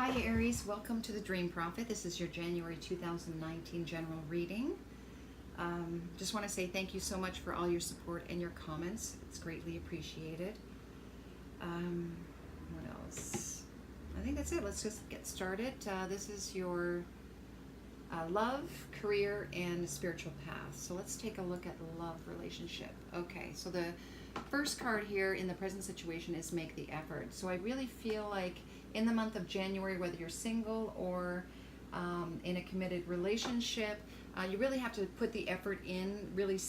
Hi Aries, welcome to the Dream Prophet. This is your January 2019 general reading. Just want to say thank you so much for all your support and your comments. It's greatly appreciated. What else? I think that's it. Let's just get started. This is your love, career, and spiritual path. So let's take a look at the love relationship. Okay, so the first card here in the present situation is make the effort. So I really feel like in the month of January, whether you're single or in a committed relationship, you really have to put the effort in, really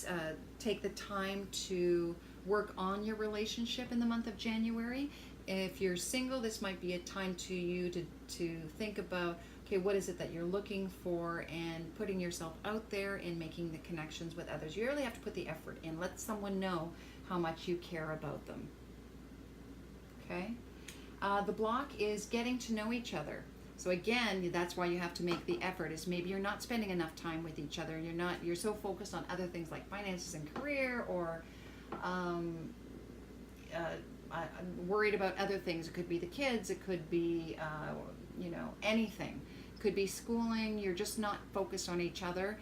take the time to work on your relationship in the month of January. If you're single, this might be a time to you to think about, okay, what is it that you're looking for, and putting yourself out there and making the connections with others. You really have to put the effort in. Let someone know how much you care about them. Okay? The block is getting to know each other. So again, that's why you have to make the effort, is maybe you're not spending enough time with each other, and you're so focused on other things like finances and career, or worried about other things. It could be the kids, it could be anything. It could be schooling. You're just not focused on each other.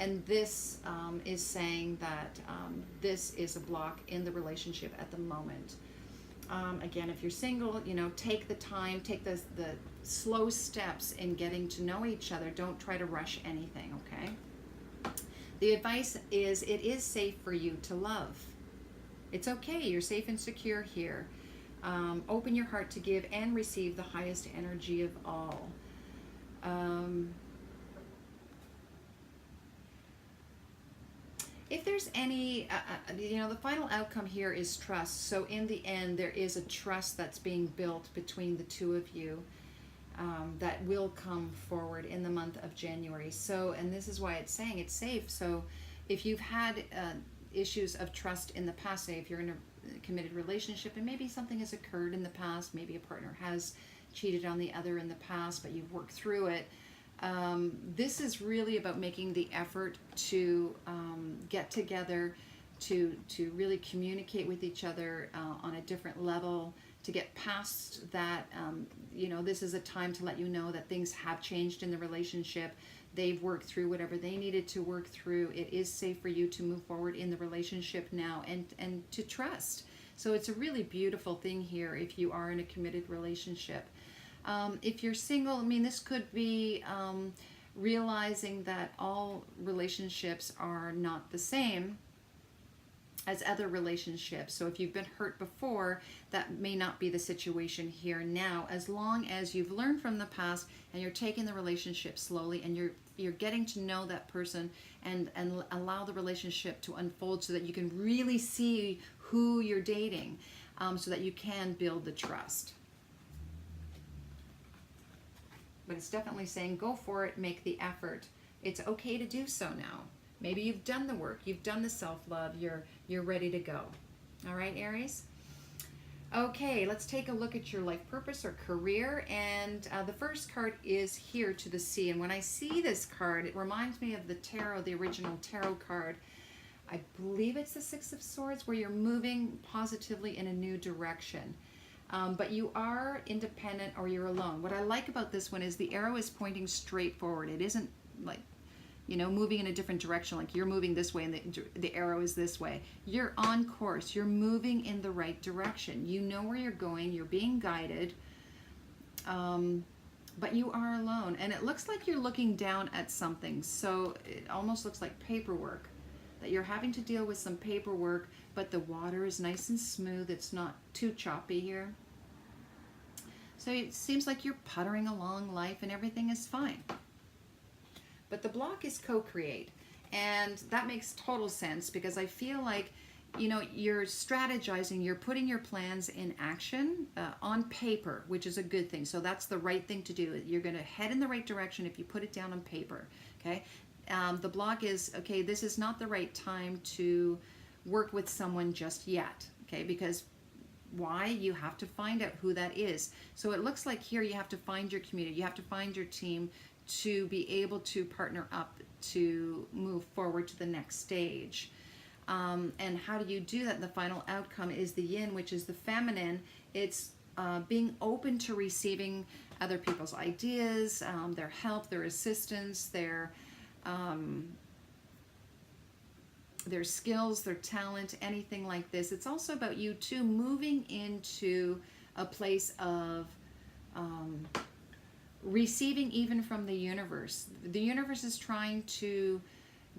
And this is saying that this is a block in the relationship at the moment. Again, if you're single, take the time, take the slow steps in getting to know each other. Don't try to rush anything, okay? The advice is, it is safe for you to love. It's okay. You're safe and secure here. Open your heart to give and receive the highest energy of all. If there's any, the final outcome here is trust. So in the end, there is a trust that's being built between the two of you that will come forward in the month of January. So, and this is why it's saying it's safe. So if you've had issues of trust in the past, say if you're in a committed relationship and maybe something has occurred in the past, maybe a partner has cheated on the other in the past, but you've worked through it. This is really about making the effort to get together, to really communicate with each other on a different level, to get past that. This is a time to let you know that things have changed in the relationship. They've worked through whatever they needed to work through. It is safe for you to move forward in the relationship now, and to trust. So it's a really beautiful thing here if you are in a committed relationship. If you're single, this could be realizing that all relationships are not the same as other relationships. So if you've been hurt before, that may not be the situation here now, as long as you've learned from the past and you're taking the relationship slowly, and you're getting to know that person and allow the relationship to unfold so that you can really see who you're dating, so that you can build the trust. But it's definitely saying go for it, make the effort. It's okay to do so now. Maybe you've done the work, you've done the self-love, you're ready to go. All right, Aries? Okay, let's take a look at your life purpose or career. And the first card is here to the sea. And when I see this card, it reminds me of the tarot, the original tarot card. I believe it's the Six of Swords, where you're moving positively in a new direction. But you are independent, or you're alone. What I like about this one is the arrow is pointing straight forward. It isn't like, moving in a different direction, like you're moving this way and the arrow is this way. You're on course. You're moving in the right direction. You know where you're going. You're being guided. But you are alone. And it looks like you're looking down at something. So it almost looks like paperwork, that you're having to deal with some paperwork, but the water is nice and smooth. It's not too choppy here. So it seems like you're puttering along life and everything is fine. But the block is co-create. And that makes total sense, because I feel like, you're strategizing, you're putting your plans in action on paper, which is a good thing. So that's the right thing to do. You're going to head in the right direction if you put it down on paper, okay? The block is, okay, this is not the right time to work with someone just yet, okay? Because why? You have to find out who that is. So it looks like here you have to find your community, you have to find your team to be able to partner up to move forward to the next stage. And how do you do that? The final outcome is the yin, which is the feminine. It's being open to receiving other people's ideas, their help, their assistance, their skills, their talent, anything like this. It's also about you too moving into a place of receiving even from the universe. The universe is trying to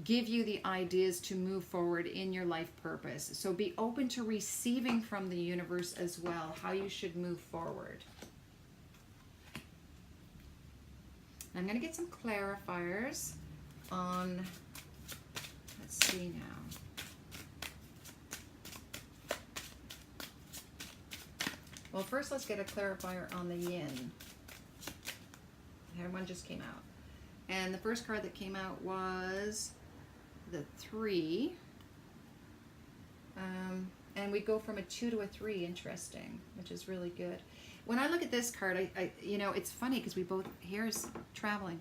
give you the ideas to move forward in your life purpose. So be open to receiving from the universe as well, how you should move forward. I'm going to get some clarifiers on, let's see now. Well, first let's get a clarifier on the yin. One just came out. And the first card that came out was the 3. And we go from a 2 to a 3, interesting, which is really good. When I look at this card, I you know, it's funny because we both, here's traveling.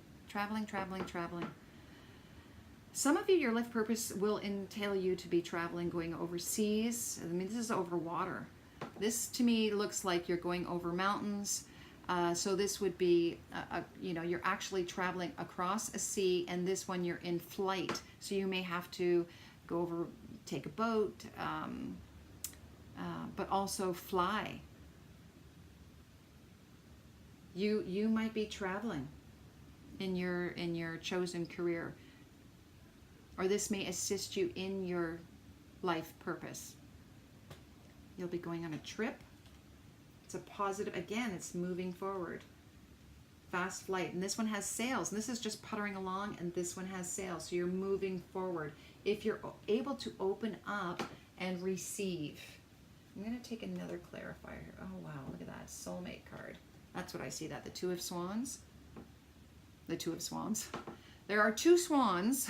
Some of you, your life purpose will entail you to be traveling, going overseas. I mean, this is over water. This to me looks like you're going over mountains. So this would be, you know, you're actually traveling across a sea, and this one you're in flight. So you may have to go over, take a boat, but also fly. You might be traveling in your chosen career, or this may assist you in your life purpose. You'll be going on a trip. It's a positive, again, it's moving forward. Fast flight. And this one has sails. And this is just puttering along, and this one has sails. So you're moving forward. If you're able to open up and receive. I'm going to take another clarifier here. Oh, wow. Look at that. Soulmate card. That's what I see, that. The 2 of Swans. The 2 of Swans. There are 2 swans.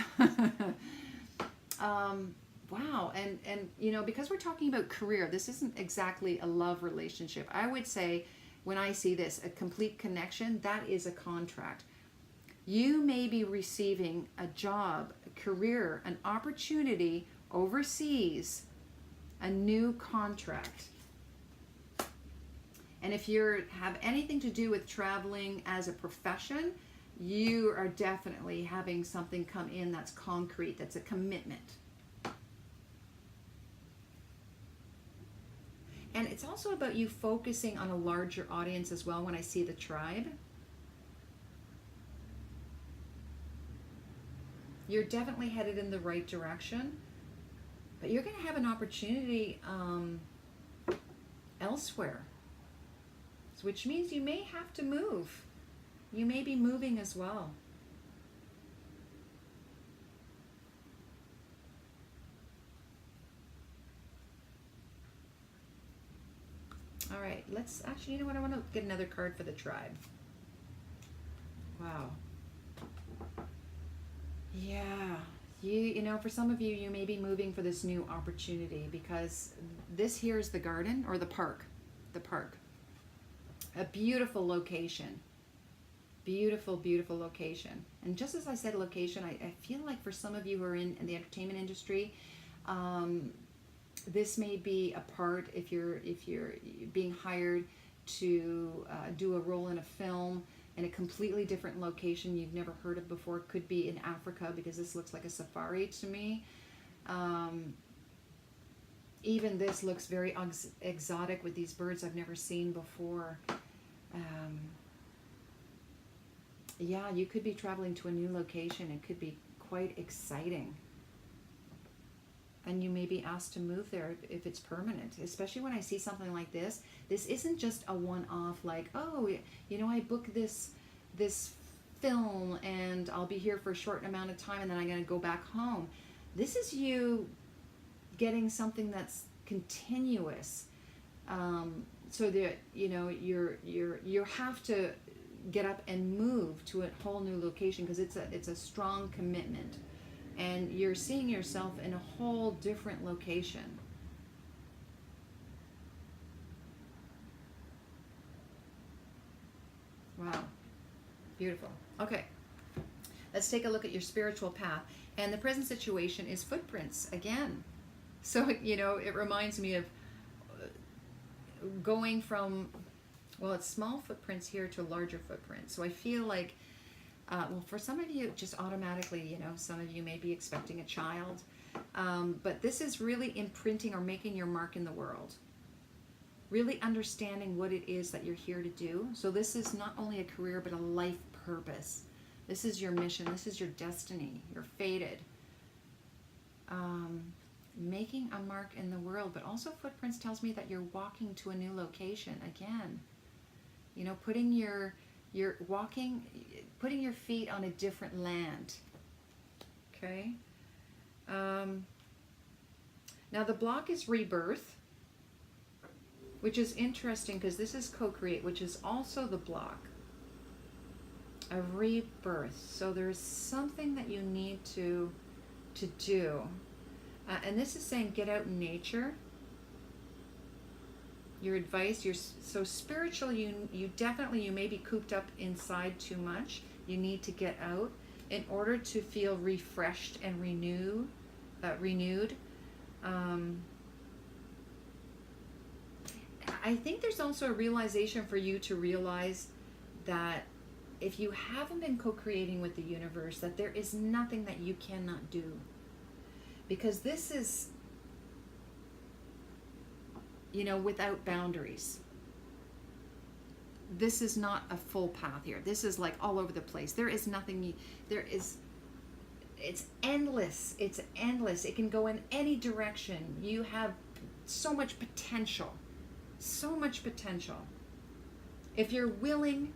Wow, and you know, because we're talking about career, this isn't exactly a love relationship. I would say when I see this, a complete connection, that is a contract. You may be receiving a job, a career, an opportunity overseas, a new contract. And if you have anything to do with traveling as a profession, you are definitely having something come in that's concrete, that's a commitment. And it's also about you focusing on a larger audience as well when I see the tribe. You're definitely headed in the right direction, but you're going to have an opportunity elsewhere, which means you may have to move. You may be moving as well. All right, let's actually, you know what? I want to get another card for the tribe. Wow. Yeah. You know, for some of you, you may be moving for this new opportunity because this here is the garden or the park. The park. A beautiful location. Beautiful, beautiful location. And just as I said location, I feel like for some of you who are in the entertainment industry, this may be a part if you're being hired to do a role in a film in a completely different location you've never heard of before. It could be in Africa because this looks like a safari to me. Even this looks very exotic with these birds I've never seen before. Yeah, you could be traveling to a new location. It could be quite exciting. And you may be asked to move there if it's permanent, especially when I see something like this. This isn't just a one-off, like, oh, you know, I booked this film and I'll be here for a short amount of time and then I'm going to go back home. This is you getting something that's continuous, so that, you know, you have to get up and move to a whole new location because it's a strong commitment. And you're seeing yourself in a whole different location. Wow. Beautiful. Okay. Let's take a look at your spiritual path. And the present situation is footprints again. So, you know, it reminds me of going from Well, it's small footprints here to larger footprints. So I feel like, well, for some of you, just automatically, you know, some of you may be expecting a child. But this is really imprinting or making your mark in the world. Really understanding what it is that you're here to do. So this is not only a career, but a life purpose. This is your mission. This is your destiny. You're fated. Making a mark in the world, but also footprints tells me that you're walking to a new location again. You know, putting your feet on a different land. Okay. Now the block is rebirth, which is interesting because this is co-create, which is also the block of rebirth. So there's something that you need to do. And this is saying get out in nature. Your advice, so spiritual, you definitely, you may be cooped up inside too much. You need to get out in order to feel refreshed and renewed. I think there's also a realization for you to realize that if you haven't been co-creating with the universe, that there is nothing that you cannot do. Because this is, you know, without boundaries. This is not a full path here. This is like all over the place. There is nothing, it's endless. It's endless. It can go in any direction. You have so much potential. So much potential. If you're willing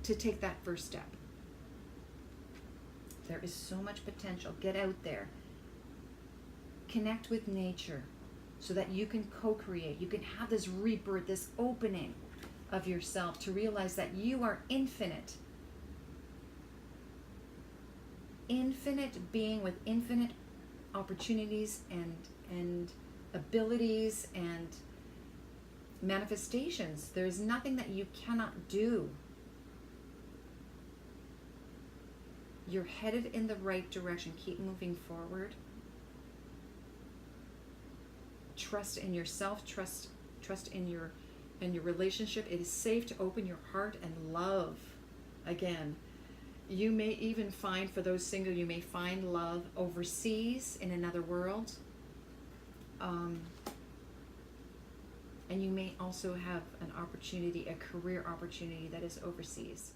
to take that first step. There is so much potential. Get out there. Connect with nature so that you can co-create. You can have this rebirth, this opening of yourself to realize that you are infinite. Infinite being with infinite opportunities and abilities and manifestations. There's nothing that you cannot do. You're headed in the right direction. Keep moving forward. Trust in yourself. Trust in your relationship. It is safe to open your heart and love again. You may even find, for those single, you may find love overseas in another world. And you may also have an opportunity, a career opportunity that is overseas.